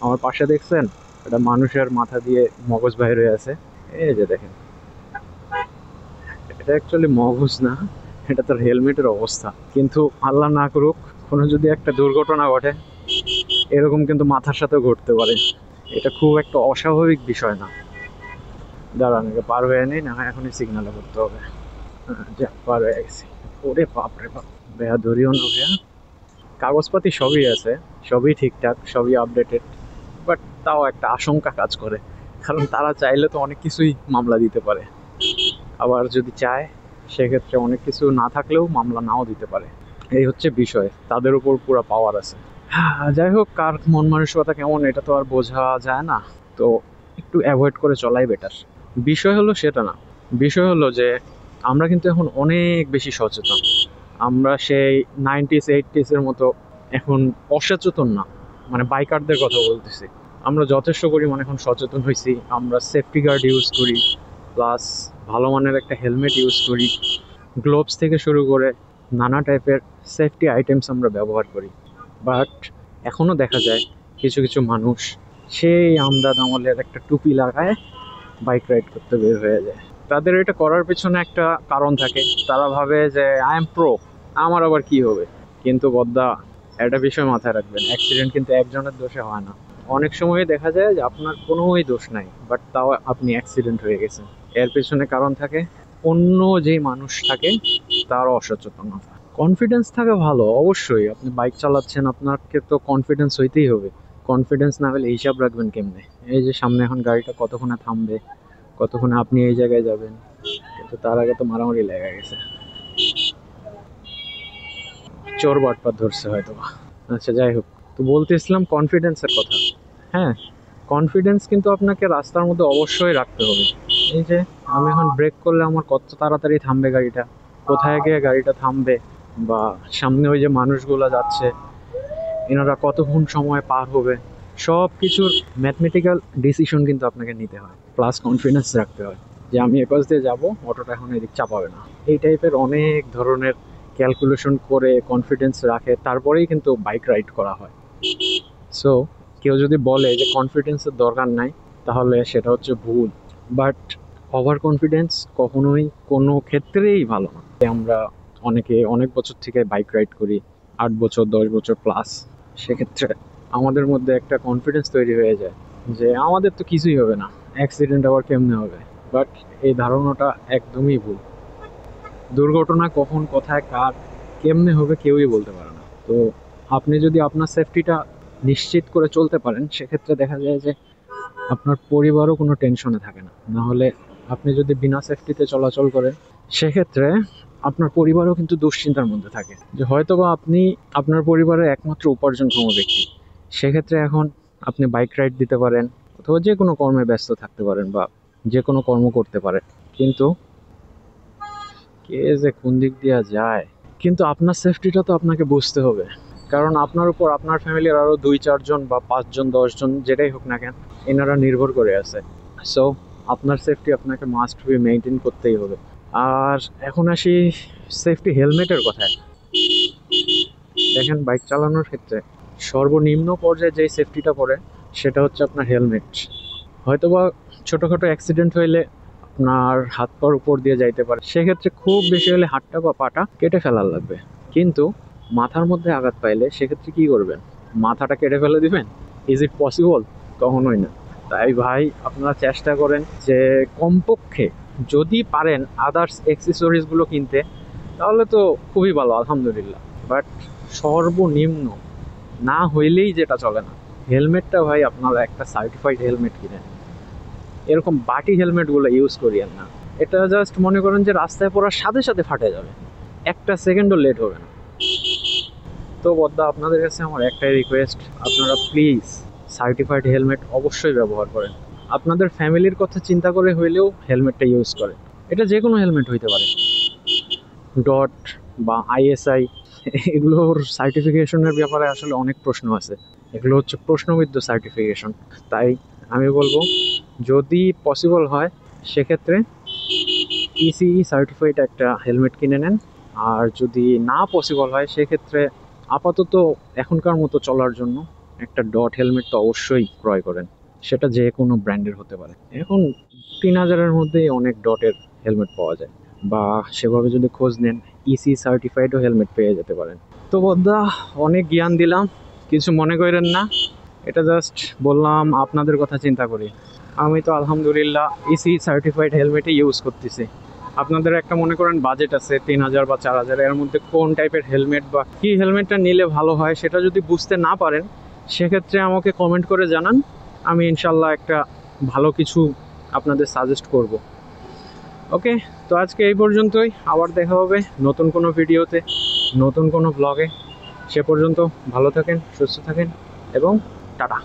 আমার পাশে দেখছেন, এটা মানুষের মাথা দিয়ে মগজ বাইর হয়ে আছে। এই যে দেখেন, এটা অ্যাকচুয়ালি মগজ না, এটা তার হেলমেটের অবস্থা। কিন্তু আল্লাহ না করুক, কোনো যদি একটা দুর্ঘটনা ঘটে, এরকম কিন্তু মাথার সাথে ঘটতে পারে। এটা খুব একটা অস্বাভাবিক বিষয় না। দাঁড়ান, এটা পার হয়ে নেই, না হয় এখনই সিগনালে করতে হবে। যা, পার হয়ে গেছি। ওরে বাপ রে বাপ, ভাইয়া ধরিও না ভাইয়া। কাগজপাতি সবই আছে, সবই ঠিকঠাক, সবই আপডেটেড, বাট তাও একটা আশঙ্কা কাজ করে। কারণ তারা চাইলে তো অনেক কিছুই মামলা দিতে পারে, আবার যদি চায় সেক্ষেত্রে অনেক কিছু না থাকলেও মামলা নাও দিতে পারে। এই হচ্ছে বিষয়, তাদের উপর পুরো পাওয়ার আছে। যাই হোক, কার মন মানসিকতা কেমন এটা তো আর বোঝা যায় না। তো একটু অ্যাভয়েড করে চলাই বেটার। বিষয় হলো সেটা না, বিষয় হলো যে আমরা কিন্তু এখন অনেক বেশি সচেতন। আমরা সেই 90s 80s-এর মতো এখন অসচেতন না। মানে বাইকারদের কথা বলতেছি, আমরা যথেষ্ট পরিমাণ এখন সচেতন হয়েছি। আমরা সেফটি গার্ড ইউজ করি, প্লাস ভালো মানের একটা হেলমেট ইউজ করি, গ্লোভস থেকে শুরু করে নানা টাইপের সেফটি আইটেমস আমরা ব্যবহার করি। বাট এখনও দেখা যায় কিছু কিছু মানুষ সেই আমদাদ আমলের একটা টুপি লাগায় বাইক রাইড করতে বের হয়ে যায়। তাদের এটা করার পেছনে একটা কারণ থাকে, তারা ভাবে যে আই এম প্রো, আমার আবার কি হবে। কিন্তু বদ্দা, একটা বিষয় মাথায় রাখবেন, অ্যাক্সিডেন্ট কিন্তু একজনের দোষে হয় না। অনেক সময় দেখা যায় যে আপনার কোনোই দোষ নাই, বাট তাও আপনি অ্যাক্সিডেন্ট হয়ে গেছেন। এর পেছনে কারণ থাকে অন্য যেই মানুষ থাকে তার অসচেতনতা। কনফিডেন্স থাকা ভালো অবশ্যই, আপনি বাইক চালাচ্ছেন, আপনাকে তো কনফিডেন্স হইতেই হবে। কনফিডেন্স না হলে হিসাব রাখবেন কেমনে? এই যে সামনে এখন গাড়িটা কতক্ষণে থামবে, কতক্ষণে আপনি এই জায়গায় যাবেন, কিন্তু তার আগে তো মারামারি লেগে গেছে। চোর বাটপার ধরছে হয়তো বা। আচ্ছা যাই হোক, তো বলতেছিলাম কনফিডেন্সের কথা। হ্যাঁ, কনফিডেন্স কিন্তু আপনাকে রাস্তার মধ্যে অবশ্যই রাখতে হবে। এই যে আমি এখন ব্রেক করলে আমার কত তাড়াতাড়ি থামবে গাড়িটা, কোথায় গিয়ে গাড়িটা থামবে, বা সামনে ওই যে মানুষগুলো যাচ্ছে এনারা কতক্ষণ সময় পার হবে, সব কিছুর ম্যাথমেটিক্যাল ডিসিশন কিন্তু আপনাকে নিতে হয়। প্লাস কনফিডেন্স রাখতে হয় যে আমি এপাশ দিয়ে যাবো, অটোটা এখন এদিক চাপাবে না। এই টাইপের অনেক ধরনের ক্যালকুলেশন করে কনফিডেন্স রাখে, তারপরেই কিন্তু বাইক রাইড করা হয়। সো কেউ যদি বলে যে কনফিডেন্সের দরকার নাই, তাহলে সেটা হচ্ছে ভুল। বাট ওভার কনফিডেন্স কখনোই কোনো ক্ষেত্রেই ভালো না। আমরা অনেকে অনেক বছর থেকে বাইক রাইড করি, 8 বছর 10 বছর প্লাস। সেক্ষেত্রে আমাদের মধ্যে একটা কনফিডেন্স তৈরি হয়ে যায় যে আমাদের তো কিছুই হবে না, অ্যাক্সিডেন্ট আবার কেমনে হবে। বাট এই ধারণাটা একদমই ভুল। দুর্ঘটনা কখন কোথায় কার কেমনে হবে কেউই বলতে পারে না। তো আপনি যদি আপনার সেফটিটা নিশ্চিত করে চলতে পারেন, সেক্ষেত্রে দেখা যায় যে আপনার পরিবারও কোনো টেনশনে থাকে না। না হলে আপনি যদি বিনা সেফটিতে চলাচল করেন, সেক্ষেত্রে আপনার পরিবারও কিন্তু দুশ্চিন্তার মধ্যে থাকে যে হয়তোবা আপনি আপনার পরিবারের একমাত্র উপার্জনক্ষম ব্যক্তি। সেক্ষেত্রে এখন আপনি বাইক রাইড দিতে পারেন, অথবা যে কোনো কর্মে ব্যস্ত থাকতে পারেন, বা যে কোনো কর্ম করতে পারেন, কিন্তু কে যে কোন দিক দিয়ে যায়। কিন্তু আপনার সেফটিটা তো আপনাকে বুঝতে হবে, কারণ আপনার উপর আপনার ফ্যামিলির আরও 2-4 জন বা 5 জন 10 জন যেটাই হোক না কেন, এনারা নির্ভর করে আছে। সো আপনার সেফটি আপনাকে মাস্ট বি মেনটেন করতেই হবে। আর এখন আসি সেফটি হেলমেটের কথায়। দেখেন, বাইক চালানোর ক্ষেত্রে সর্বনিম্ন পর্যায়ে যেই সেফটিটা পড়ে সেটা হচ্ছে আপনার হেলমেট। হয়তোবা ছোটোখাটো অ্যাক্সিডেন্ট হইলে আপনার হাত পার উপর দিয়ে যাইতে পারে, সেক্ষেত্রে খুব বেশি হলে হাতটা বা পাটা কেটে ফেলার লাগবে। কিন্তু মাথার মধ্যে আঘাত পাইলে সেক্ষেত্রে কি করবেন? মাথাটা কেটে ফেলে দিবেন? Is it possible? কখনোই না। তাই ভাই, আপনারা চেষ্টা করেন যে কমপক্ষে যদি পারেন আদার্স অ্যাক্সেসরিজগুলো কিনতে, তাহলে তো খুবই ভালো, আলহামদুলিল্লাহ। বাট সর্বনিম্ন না হইলেই যেটা চলে না, হেলমেটটা ভাই আপনারা একটা সার্টিফাইড হেলমেট কিনেন। এরকম বাটি হেলমেটগুলো ইউজ করিয়েন না। এটা জাস্ট মনে করেন যে রাস্তায় পড়ার সাথে সাথে ফাটে যাবে, একটা সেকেন্ডও লেট হবে না। তো বদ্দা, আপনাদের কাছে আমার একটাই রিকোয়েস্ট, আপনারা প্লিজ সার্টিফাইড হেলমেট অবশ্যই ব্যবহার করেন। আপনাদের ফ্যামিলির কথা চিন্তা করে হইলেও হেলমেটটা ইউজ করেন। এটা যে কোনো হেলমেট হইতে পারে, ডট বা আইএসআই, এগুলোর সার্টিফিকেশনের ব্যাপারে আসলে অনেক প্রশ্ন আছে। এগুলো হচ্ছে প্রশ্নবিদ্ধ সার্টিফিকেশন। তাই আমি বলবো, যদি পসিবল হয় সেক্ষেত্রে ইসিই সার্টিফাইড একটা হেলমেট কিনে নেন। আর যদি না পসিবল হয় সেক্ষেত্রে আপাতত এখনকার মতো চলার জন্য একটা ডট হেলমেট তো অবশ্যই ক্রয় করেন, সেটা যে কোনো ব্র্যান্ডের হতে পারে। এখন 3000-এর মধ্যেই অনেক ডটের হেলমেট পাওয়া যায়, বা সেভাবে যদি খোঁজ নেন ইসি সার্টিফাইডও হেলমেট পেয়ে যেতে পারেন। তো বদ্দা অনেক জ্ঞান দিলাম, কিছু মনে করেন না, এটা জাস্ট বললাম আপনাদের কথা চিন্তা করি। আমি তো আলহামদুলিল্লাহ ইসি সার্টিফাইড হেলমেটই ইউজ করতেছি। আপনাদের একটা মনে করেন বাজেট আছে 3000 বা 4000, এর মধ্যে কোন টাইপের হেলমেট বা কি হেলমেটটা নিলে ভালো হয় সেটা যদি বুঝতে না পারেন, সেক্ষেত্রে আমাকে কমেন্ট করে জানান, আমি ইনশাল্লাহ একটা ভালো কিছু আপনাদের সাজেস্ট করব। ওকে, তো আজকে এই পর্যন্তই, আবার দেখা হবে নতুন কোনো ভিডিওতে, নতুন কোনো ব্লগে। সে পর্যন্ত ভালো থাকেন, সুস্থ থাকেন এবং টাটা।